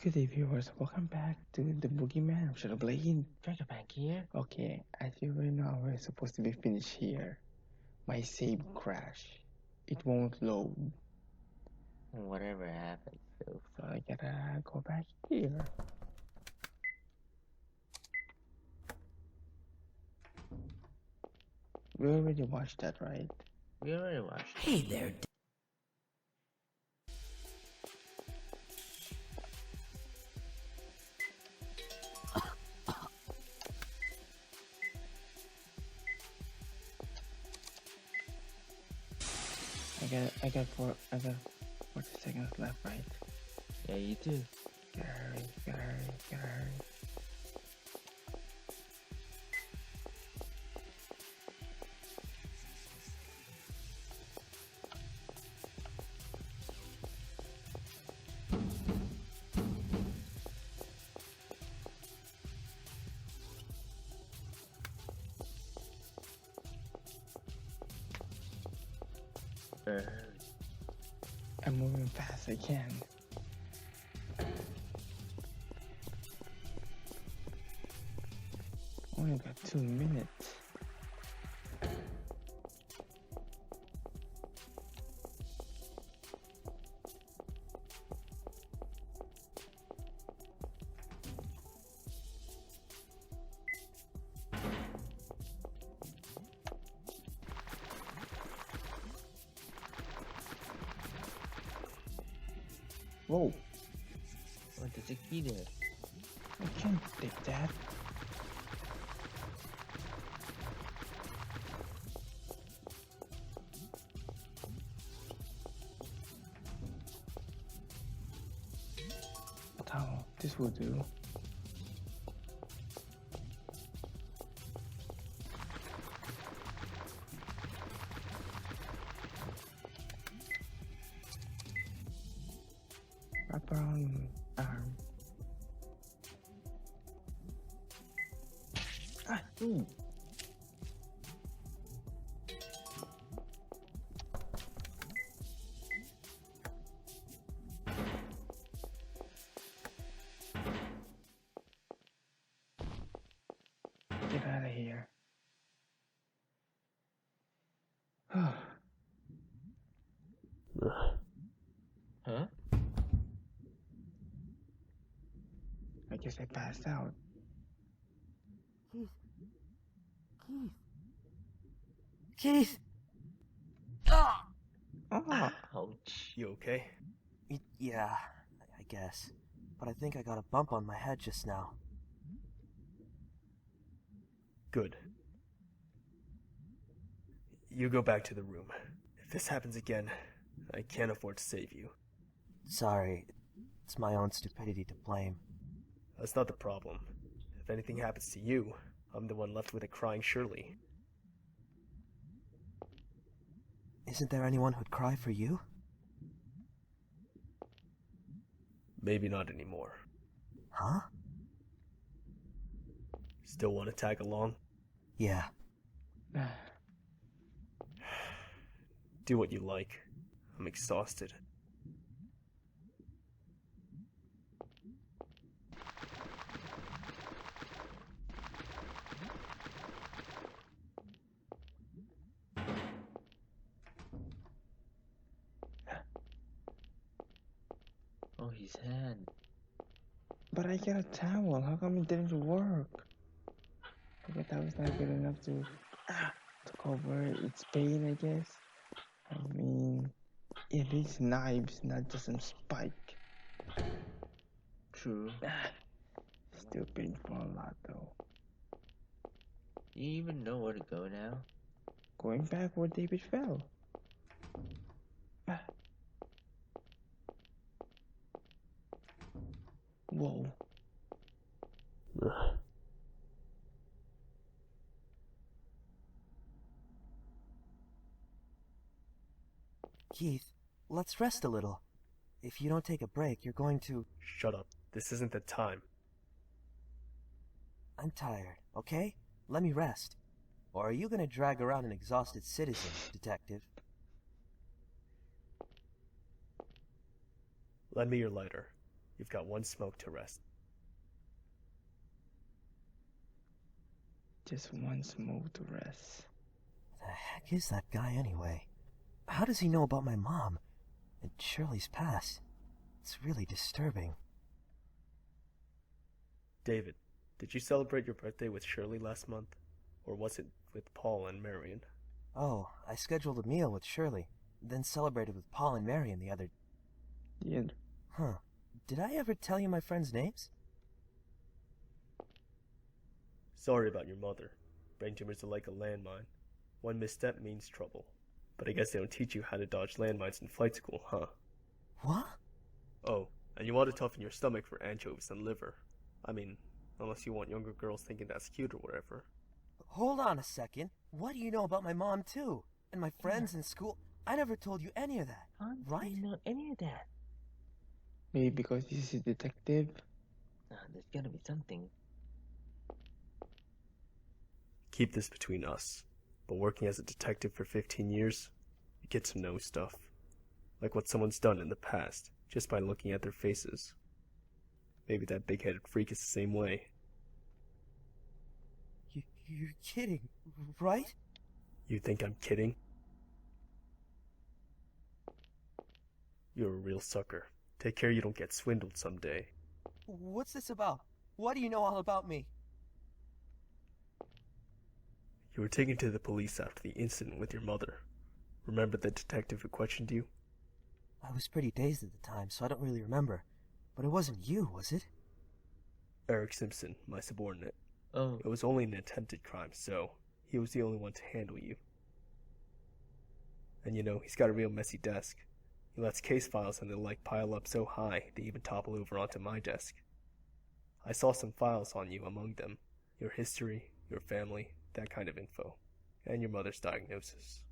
Good day, viewers. Welcome back to the Boogeyman. Should I play in? Dragon back here? Okay, as you already know, we're supposed to be finished here. My save crashed. It won't load. Whatever happened, So I gotta go back here. We already watched that, right? We already watched. Hey there. I got 40 seconds left, right? Yeah, you too. Gotta hurry. I'm moving fast as I can. Only got 2 minutes. Whoa, What, there's a key there. I can't take that. But how? This will do. Wrap around arm. Ah, ooh. Get out of here. Huh? I guess I passed out. Keith! Ah! Oh, Ouch. You okay? Yeah, I guess. But I think I got a bump on my head just now. Good. You go back to the room. If this happens again, I can't afford to save you. Sorry, it's my own stupidity to blame. That's not the problem. If anything happens to you, I'm the one left with it crying Shirley. Isn't there anyone who'd cry for you? Maybe not anymore. Huh? Still want to tag along? Yeah. Do what you like. I'm exhausted. Oh, his hand. but I got a towel. How come it didn't work? I guess that was not good enough to cover its pain, I guess. I mean, it is knives, not just some spike. True. Still painful a lot though. Do you even know where to go now? Going back where David fell. Whoa. Keith, let's rest a little. If you don't take a break, you're going to... Shut up. This isn't the time. I'm tired, okay? Let me rest. Or are you gonna drag around an exhausted citizen, detective? Lend me your lighter. You've got one smoke to rest. Just one smoke to rest. The heck is that guy anyway? How does he know about my mom and Shirley's past? It's really disturbing. David, did you celebrate your birthday with Shirley last month? Or was it with Paul and Marion? Oh, I scheduled a meal with Shirley, then celebrated with Paul and Marion the other... Yeah. Huh. Did I ever tell you my friends' names? Sorry about your mother. Brain tumors are like a landmine. One misstep means trouble. But I guess they don't teach you how to dodge landmines in flight school, huh? What? Oh, and you ought to toughen your stomach for anchovies and liver. I mean, unless you want younger girls thinking that's cute or whatever. Hold on a second. What do you know about my mom, too? And my friends in school? I never told you any of that, right? I didn't know any of that. Maybe because he's a detective. There's gotta be something. Keep this between us. But working as a detective for 15 years, you get to know stuff. Like what someone's done in the past, just by looking at their faces. Maybe that big-headed freak is the same way. You're kidding, right? You think I'm kidding? You're a real sucker. Take care you don't get swindled someday. What's this about? What do you know all about me? You were taken to the police after the incident with your mother. Remember the detective who questioned you? I was pretty dazed at the time, so I don't really remember. But it wasn't you, was it? Eric Simpson, my subordinate. Oh, It was only an attempted crime, so he was the only one to handle you. And you know, he's got a real messy desk. He lets case files and the like pile up so high they even topple over onto my desk. I saw some files on you among them. Your history, your family, that kind of info. And your mother's diagnosis.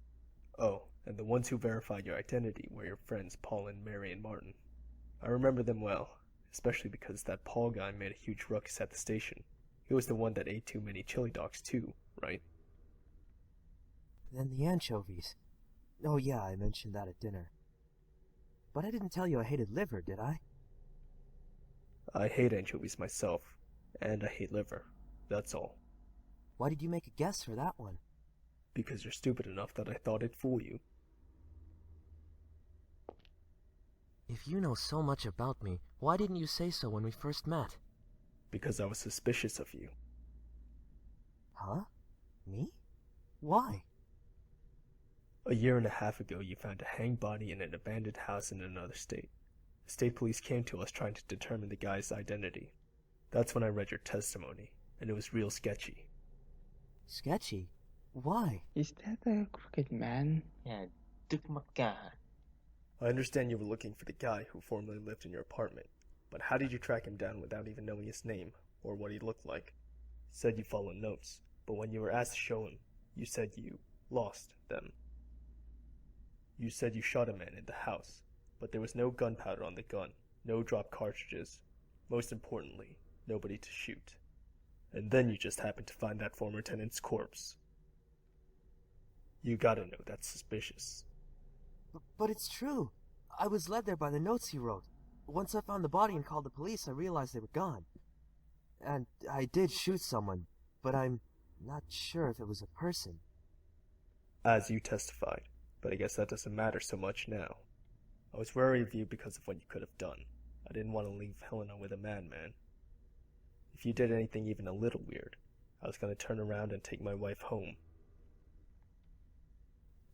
Oh, and the ones who verified your identity were your friends Paul and Mary and Martin. I remember them well, especially because that Paul guy made a huge ruckus at the station. He was the one that ate too many chili dogs too, right? Then the anchovies. Oh yeah, I mentioned that at dinner. But I didn't tell you I hated liver, did I? I hate anchovies myself, and I hate liver. That's all. Why did you make a guess for that one? Because you're stupid enough that I thought it'd fool you. If you know so much about me, why didn't you say so when we first met? Because I was suspicious of you. Huh? Me? Why? A year and a half ago, you found a hanged body in an abandoned house in another state. The state police came to us trying to determine the guy's identity. That's when I read your testimony, and it was real sketchy. Sketchy? Why? Is that a crooked man? yeah, Dukmaka. I understand you were looking for the guy who formerly lived in your apartment, but how did you track him down without even knowing his name, or what he looked like? Said you followed notes, but when you were asked to show him, you said you lost them. You said you shot a man in the house, but there was no gunpowder on the gun, no dropped cartridges. Most importantly, nobody to shoot. And then you just happened to find that former tenant's corpse. You gotta know that's suspicious. But it's true. I was led there by the notes he wrote. Once I found the body and called the police, I realized they were gone. And I did shoot someone, but I'm not sure if it was a person. As you testified, but I guess that doesn't matter so much now. I was wary of you because of what you could have done. I didn't want to leave Helena with a madman. If you did anything even a little weird, I was going to turn around and take my wife home.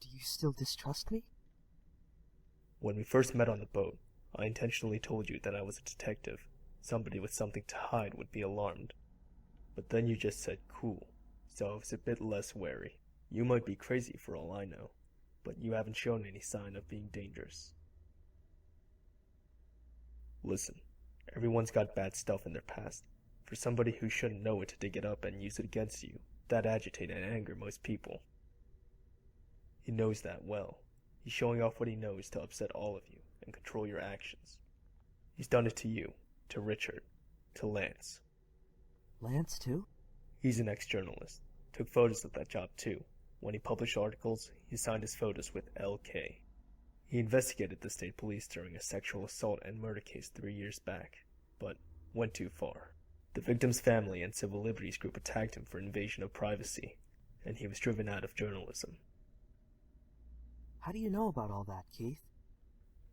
Do you still distrust me? When we first met on the boat, I intentionally told you that I was a detective. Somebody with something to hide would be alarmed. But then you just said cool, so I was a bit less wary. You might be crazy for all I know, but you haven't shown any sign of being dangerous. Listen, everyone's got bad stuff in their past. For somebody who shouldn't know it to dig it up and use it against you, that'd agitate and anger most people. He knows that well. He's showing off what he knows to upset all of you and control your actions. He's done it to you, to Richard, to Lance. Lance, too? He's an ex-journalist. Took photos of that job too. When he published articles, he signed his photos with LK. He investigated the state police during a sexual assault and murder case 3 years back, but went too far. The victim's family and civil liberties group attacked him for invasion of privacy, and he was driven out of journalism. How do you know about all that, Keith?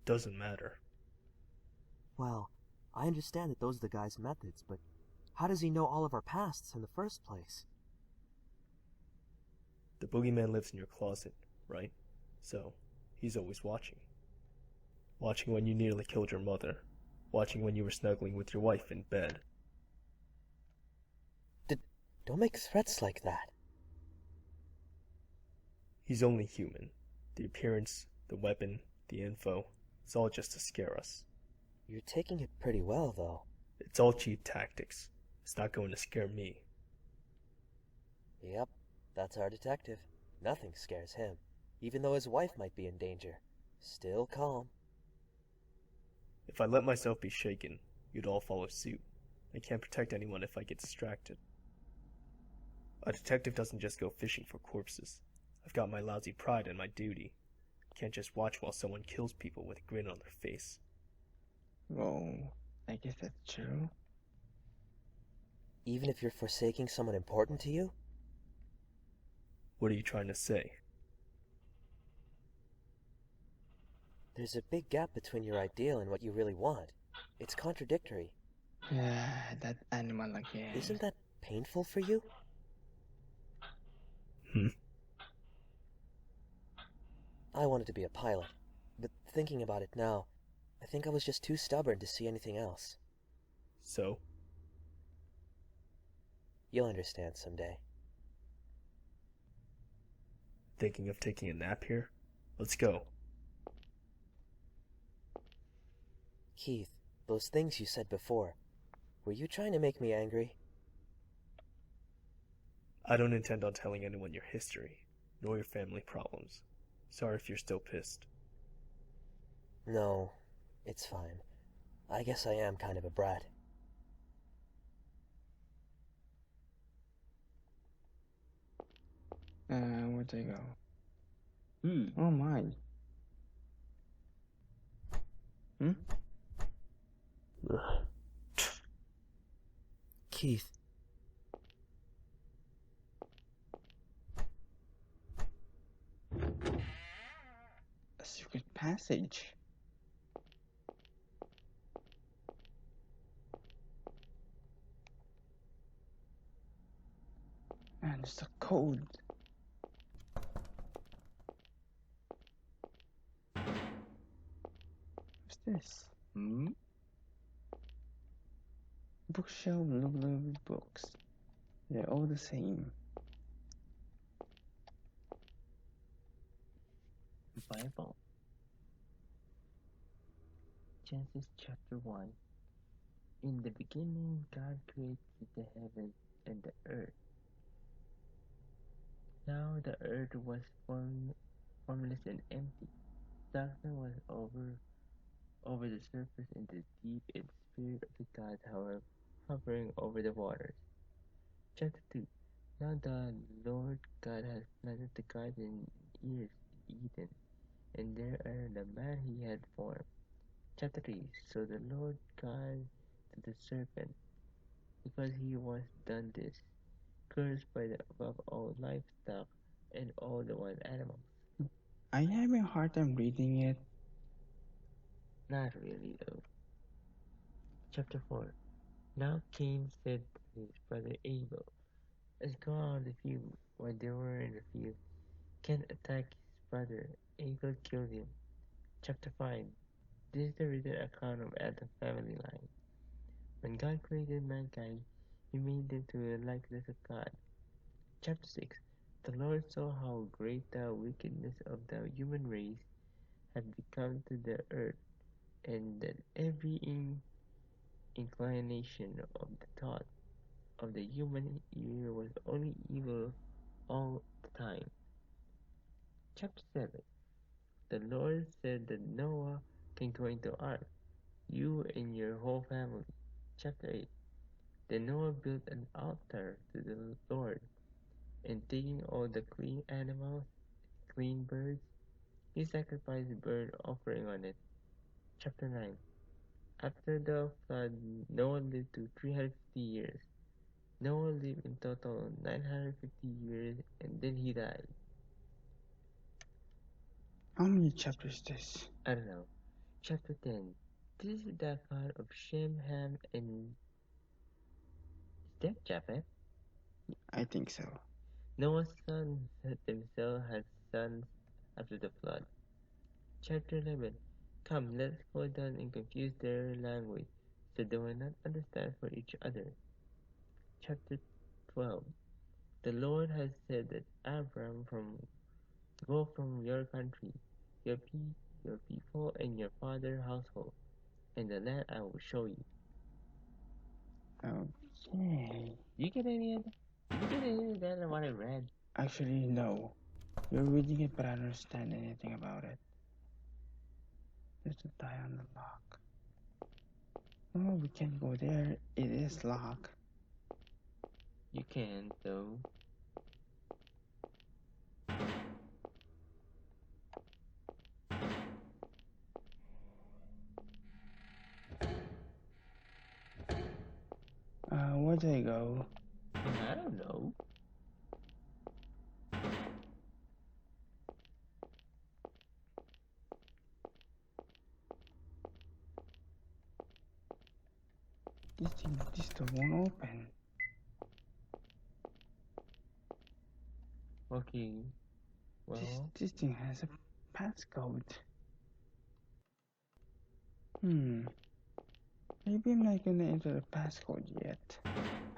Doesn't matter. Well, I understand that those are the guy's methods, but how does he know all of our pasts in the first place? The boogeyman lives in your closet, right? So, he's always watching. Watching when you nearly killed your mother. Watching when you were snuggling with your wife in bed. Don't make threats like that. He's only human. The appearance, the weapon, the info, it's all just to scare us. You're taking it pretty well, though. It's all cheap tactics. It's not going to scare me. Yep, that's our detective. Nothing scares him, even though his wife might be in danger. Still calm. If I let myself be shaken, you'd all follow suit. I can't protect anyone if I get distracted. A detective doesn't just go fishing for corpses. I've got my lousy pride and my duty. Can't just watch while someone kills people with a grin on their face. Well, I guess that's true. Even if you're forsaking someone important to you? What are you trying to say? There's a big gap between your ideal and what you really want. It's contradictory. That animal again. Isn't that painful for you? I wanted to be a pilot, but thinking about it now, I think I was just too stubborn to see anything else. So? You'll understand someday. Thinking of taking a nap here? Let's go. Keith, those things you said before, were you trying to make me angry? I don't intend on telling anyone your history, nor your family problems. Sorry if you're still pissed. No, it's fine. I guess I am kind of a brat. Where'd they go? Oh my. Keith. A secret passage. Man, it's a code. What's this? Bookshelf, look books. They're all the same. Bible. Genesis chapter 1. In the beginning, God created the heavens and the earth. Now the earth was formless and empty. Darkness was over the surface, and the deep and spirit of the God, however, hovering over the waters. Chapter 2. Now the Lord God has planted the garden in Eden, and there the man he had formed. Chapter 3. So the Lord God to the serpent, because he was done this, cursed by the above all livestock and all the wild animals. Are you having a hard time reading it? Not really though. Chapter 4. Now Cain said to his brother Abel, let's go out of the field. While they were in the field, Cain attacked his brother. Abel killed him. Chapter 5. This is the written account of Adam's family line. When God created mankind, he made them to the likeness of God. Chapter 6. The Lord saw how great the wickedness of the human race had become to the earth, and that every inclination of the thought of the human ear was only evil all the time. Chapter 7. The Lord said that Noah can go into ark, you and your whole family. Chapter 8. Then Noah built an altar to the Lord, and taking all the clean animals, clean birds, He sacrificed a bird offering on it. Chapter 9. After the flood, Noah lived to 350 years. Noah lived in total 950 years and then he died. How many chapters is this? I don't know. Chapter 10. This is the account of Shem, Ham, and... Is that Japheth? I think so. Noah's sons themselves had sons after the flood. Chapter 11. Come, let's go down and confuse their language, so they will not understand for each other. Chapter 12. The Lord has said that Abram, go from your country, your people, and your father's household, and the land I will show you. Okay. You get any of that? You get any of that in what I read? Actually, no. You're reading it, but I don't understand anything about it. There's a tie on the lock. Oh, we can't go there. It is locked. You can, though. Where do I go? I don't know. This door won't open. Okay. Well, This thing has a passcode. Maybe I'm not gonna enter the passcode yet.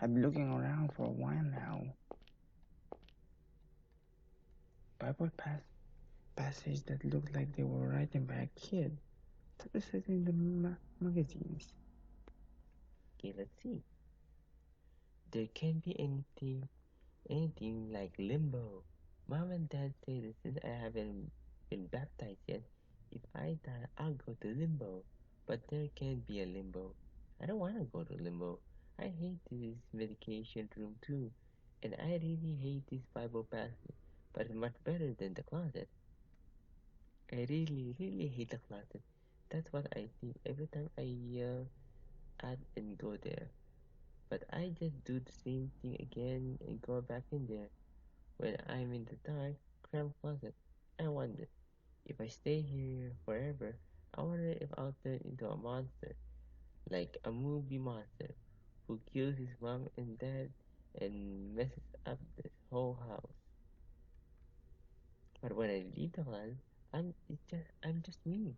I've been looking around for a while now. Bible passage that looked like they were written by a kid. That was written in the magazines. okay, let's see. There can't be anything like limbo. Mom and Dad say that since I haven't been baptized yet, if I die, I'll go to limbo. But there can't be a limbo. I don't want to go to limbo. I hate this medication room too. And I really hate this Bible passage. But it's much better than the closet. I really, really hate the closet. That's what I think every time I add and go there. But I just do the same thing again and go back in there. When I'm in the dark, cramped closet, I wonder, if I stay here forever, I wonder if I'll turn into a monster, like a movie monster, who kills his mom and dad and messes up this whole house. But when I leave the land, I'm just me.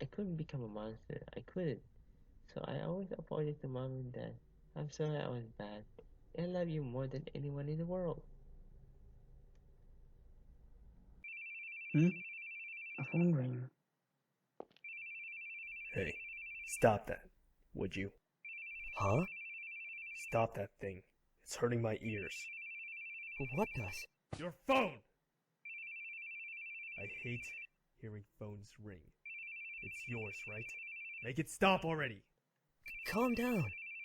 I couldn't become a monster. I couldn't. So I always apologize to mom and dad. I'm sorry I was bad. I love you more than anyone in the world. A phone ring. Hey, stop that, would you? Huh? Stop that thing. It's hurting my ears. What does? Your phone! I hate hearing phones ring. It's yours, right? Make it stop already! Calm down.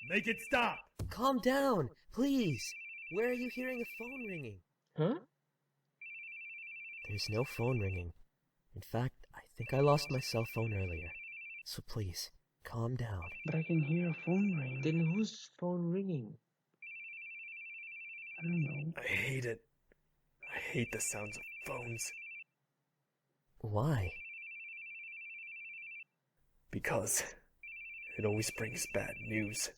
Make it stop! Calm down, please. Where are you hearing a phone ringing? Huh? There's no phone ringing. In fact, I think I lost my cell phone earlier. So please, calm down. But I can hear a phone ring. Then whose phone ringing? I don't know. I hate it. I hate the sounds of phones. Why? Because it always brings bad news.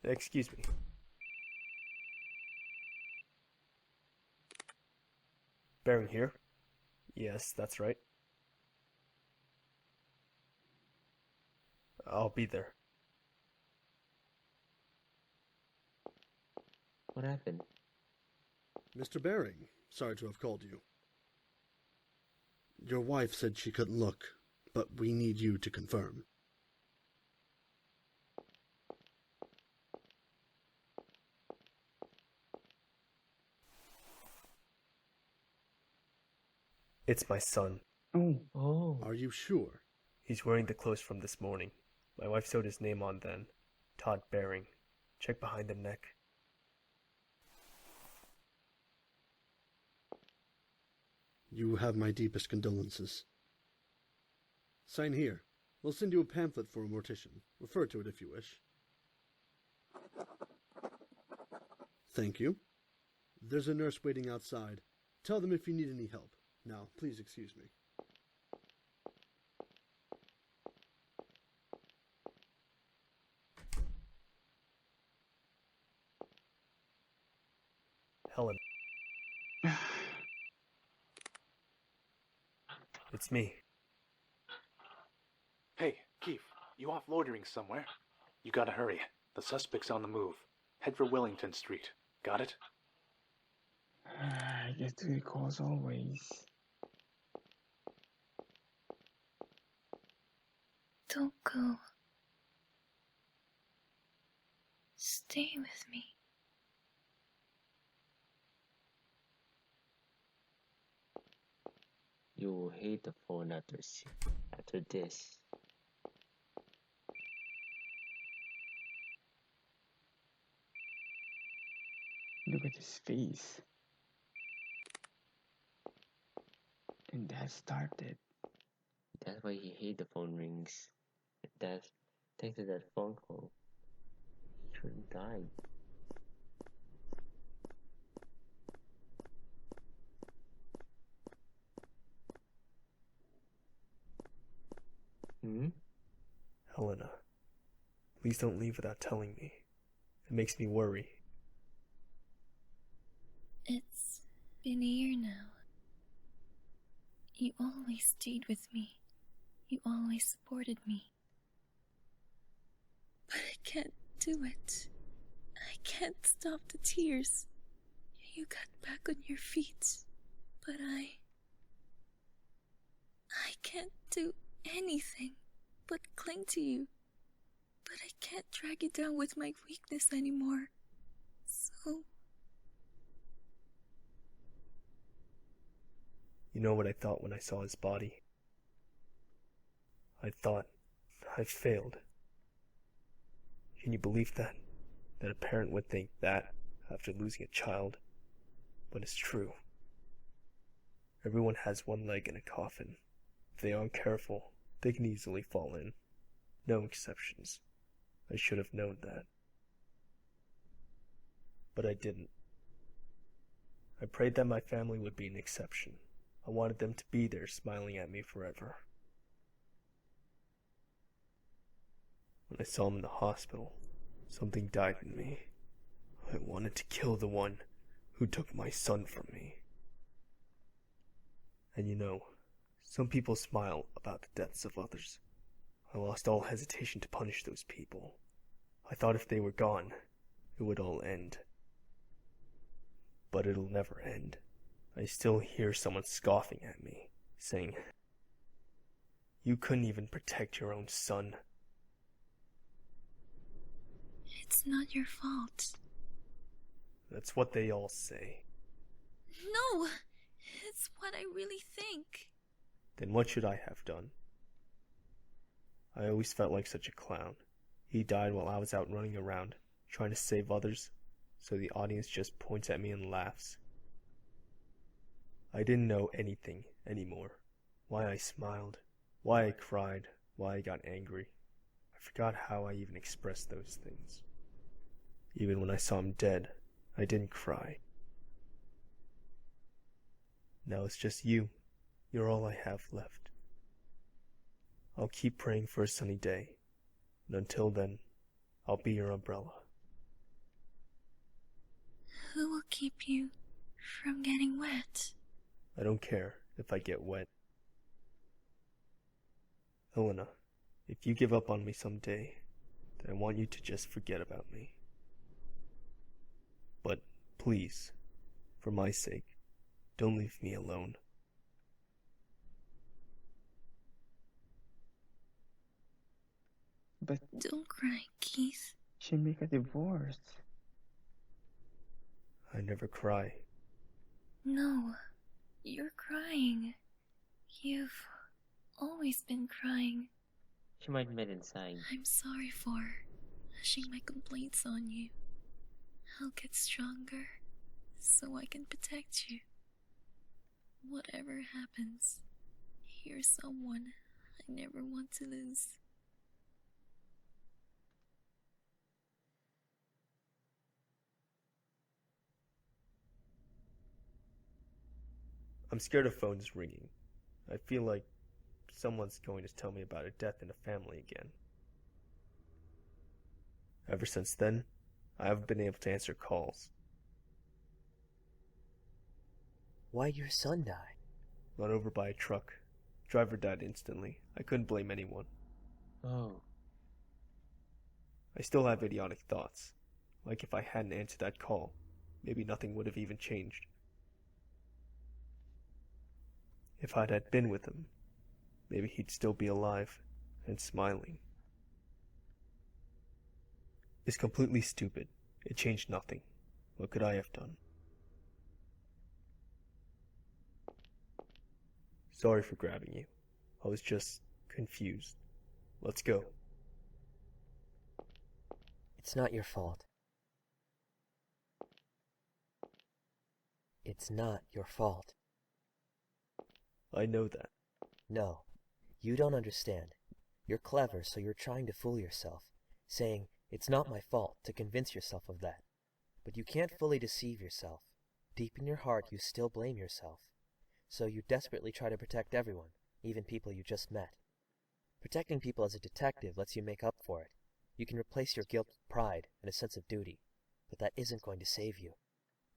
Excuse me. Baron here? Yes, that's right. I'll be there. What happened? Mr. Baring, sorry to have called you. Your wife said she couldn't look, but we need you to confirm. It's my son. Oh. Are you sure? He's wearing the clothes from this morning. My wife sewed his name on then. Todd Baring. Check behind the neck. You have my deepest condolences. Sign here. We'll send you a pamphlet for a mortician. Refer to it if you wish. Thank you. There's a nurse waiting outside. Tell them if you need any help. Now, please excuse me. Helen. It's me. Hey, Keith, you off loitering somewhere? You gotta hurry. The suspect's on the move. Head for Wellington Street. Got it? I get to the calls always. Don't go. Stay with me. You will hate the phone after this. Look at his face. And that started. That's why he hate the phone rings. That's thanks to that phone call. He should have died. Helena, please don't leave without telling me. It makes me worry. It's been a year now. You always stayed with me. You always supported me. But I can't do it. I can't stop the tears. You got back on your feet. But I can't do anything but cling to you. But I can't drag you down with my weakness anymore. So... You know what I thought when I saw his body? I thought I failed. Can you believe that? That a parent would think that after losing a child? But it's true. Everyone has one leg in a coffin. If they aren't careful, they can easily fall in. No exceptions. I should have known that. But I didn't. I prayed that my family would be an exception. I wanted them to be there smiling at me forever. When I saw him in the hospital, something died in me. I wanted to kill the one who took my son from me. And you know, some people smile about the deaths of others. I lost all hesitation to punish those people. I thought if they were gone, it would all end. But it'll never end. I still hear someone scoffing at me, saying, "You couldn't even protect your own son." It's not your fault. That's what they all say. No! It's what I really think. Then what should I have done? I always felt like such a clown. He died while I was out running around, trying to save others, so the audience just points at me and laughs. I didn't know anything anymore. Why I smiled, why I cried, why I got angry. I forgot how I even expressed those things. Even when I saw him dead, I didn't cry. Now it's just you. You're all I have left. I'll keep praying for a sunny day, and until then, I'll be your umbrella. Who will keep you from getting wet? I don't care if I get wet. Helena, if you give up on me someday, then I want you to just forget about me. But please, for my sake, don't leave me alone. But Don't cry, Keith. she make a divorce. I never cry. No, you're crying. You've always been crying. She might met inside. I'm sorry for pushing my complaints on you. I'll get stronger so I can protect you. Whatever happens, you're someone I never want to lose. I'm scared of phones ringing. I feel like someone's going to tell me about a death in a family again. Ever since then, I haven't been able to answer calls. Why'd your son die? Run over by a truck. Driver died instantly. I couldn't blame anyone. Oh, I still have idiotic thoughts. Like if I hadn't answered that call, maybe nothing would have even changed. If I'd had been with him, maybe he'd still be alive and smiling. It's completely stupid. It changed nothing. What could I have done? Sorry for grabbing you. I was just confused. Let's go. It's not your fault. It's not your fault. I know that. No, you don't understand. You're clever, so you're trying to fool yourself, saying, it's not my fault, to convince yourself of that. But you can't fully deceive yourself. Deep in your heart, you still blame yourself. So you desperately try to protect everyone, even people you just met. Protecting people as a detective lets you make up for it. You can replace your guilt with pride and a sense of duty, but that isn't going to save you.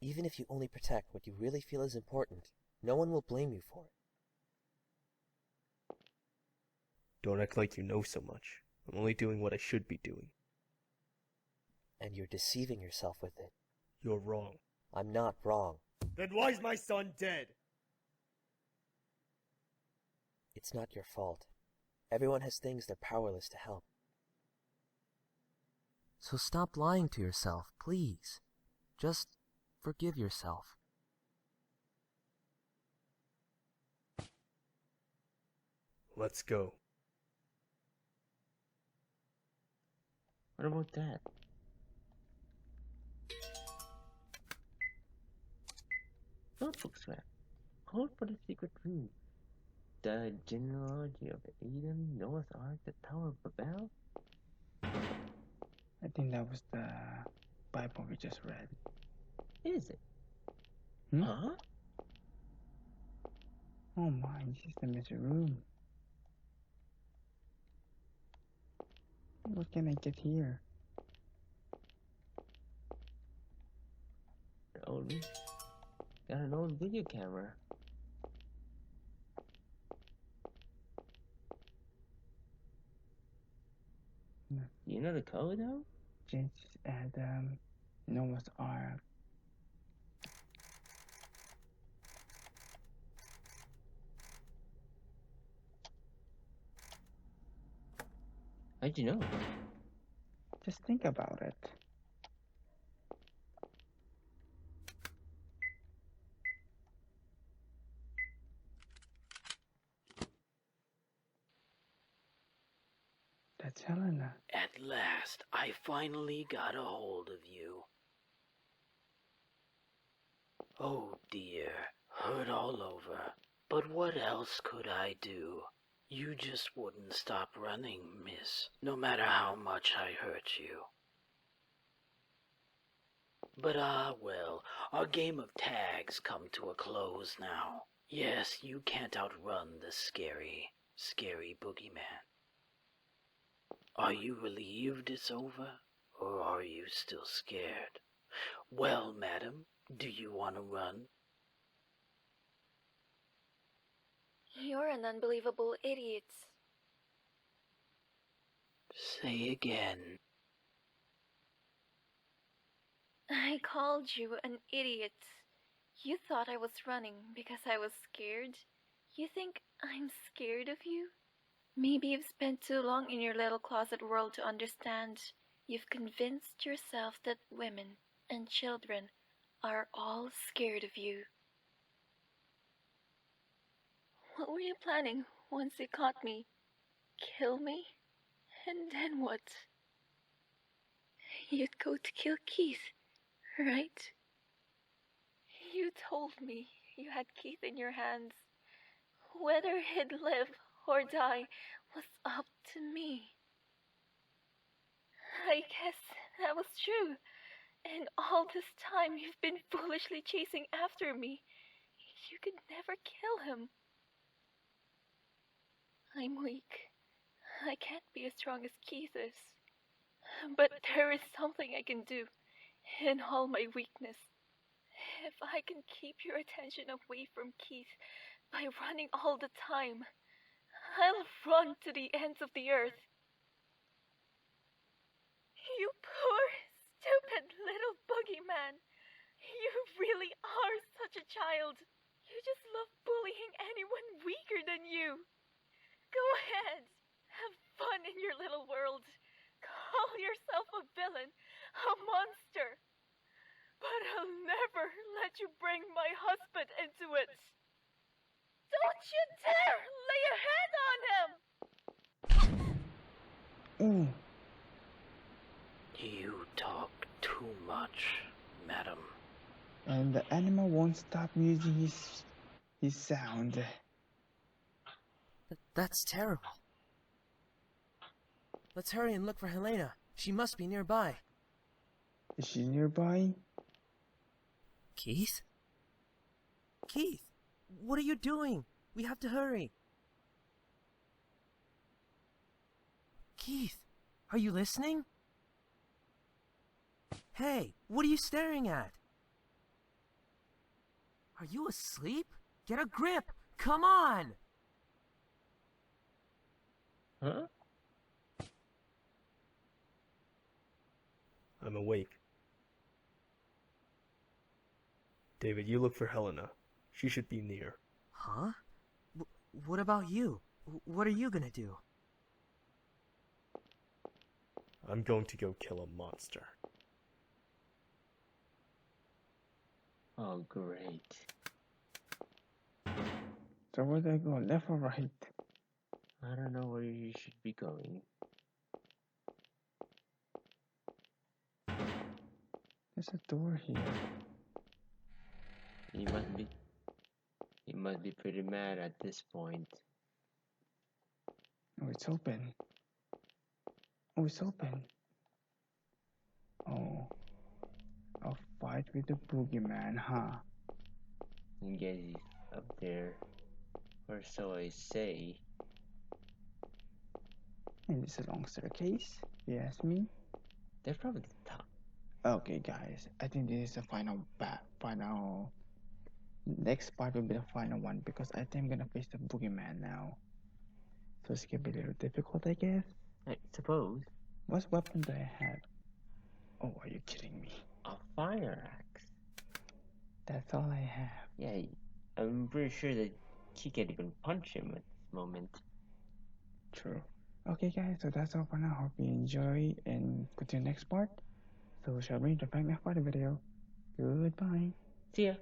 Even if you only protect what you really feel is important, no one will blame you for it. Don't act like you know so much. I'm only doing what I should be doing. And you're deceiving yourself with it. You're wrong. I'm not wrong. Then why's my son dead? It's not your fault. Everyone has things they're powerless to help. So stop lying to yourself, please. Just forgive yourself. Let's go. what about that? Notebook swap. Code for the secret room. The genealogy of Eden, Noah's Ark, the Tower of Babel. I think that was the Bible we just read. Is it? Hmm? Huh? Oh my, this is the mystery room. What can I get here? Got an old video camera. You know the code though? James Adam, Noah's Ark. How'd you know? Just think about it. That's Helena. At last, I finally got a hold of you. Oh dear, hurt all over. But what else could I do? You just wouldn't stop running, miss, no matter how much I hurt you. But well, our game of tag's come to a close now. Yes, you can't outrun the scary, scary boogeyman. Are you relieved it's over, or are you still scared? Well, madam, do you want to run? You're an unbelievable idiot. Say again. I called you an idiot. You thought I was running because I was scared. You think I'm scared of you? Maybe you've spent too long in your little closet world to understand. You've convinced yourself that women and children are all scared of you. What were you planning once you caught me? Kill me? And then what? You'd go to kill Keith, right? You told me You had Keith in your hands. Whether he'd live or die was up to me. I guess that was true. And all this time you've been foolishly chasing after me. You could never kill him. I'm weak. I can't be as strong as Keith is. But there is something I can do, in all my weakness. If I can keep your attention away from Keith by running all the time, I'll run to the ends of the earth. You poor, stupid little boogeyman. You really are such a child. You just love bullying anyone weaker than you. Go ahead. Have fun in your little world. Call yourself a villain, a monster. But I'll never let you bring my husband into it. Don't you dare lay your hand on him! Ooh. You talk too much, madam. And the animal won't stop using his sound. That's terrible. Let's hurry and look for Helena. She must be nearby. Is she nearby? Keith? Keith, what are you doing? We have to hurry. Keith, are you listening? Hey, what are you staring at? Are you asleep? Get a grip! Come on! Huh? I'm awake. David, you look for Helena. She should be near. Huh? What about you? What are you gonna do? I'm going to go kill a monster. Oh, great. So where do I go? Left or right? I don't know where you should be going. There's a door here. He must be pretty mad at this point. Oh, it's open. Oh, it's open. Oh. A fight with the boogeyman, huh? I guess he's up there. Or so I say. And it's a long staircase, if you ask me. They're probably the top. Okay, guys, I think this is the final next part will be the final one because I think I'm gonna face the boogeyman now. So it's gonna be a little difficult, I guess. I suppose. What weapon do I have? Oh, are you kidding me? A fire axe. That's all I have. Yeah, I'm pretty sure that she can't even punch him at this moment. True. Okay, guys, so that's all for now. Hope you enjoy and continue next part. So shall we to find me for the video. Goodbye. See ya.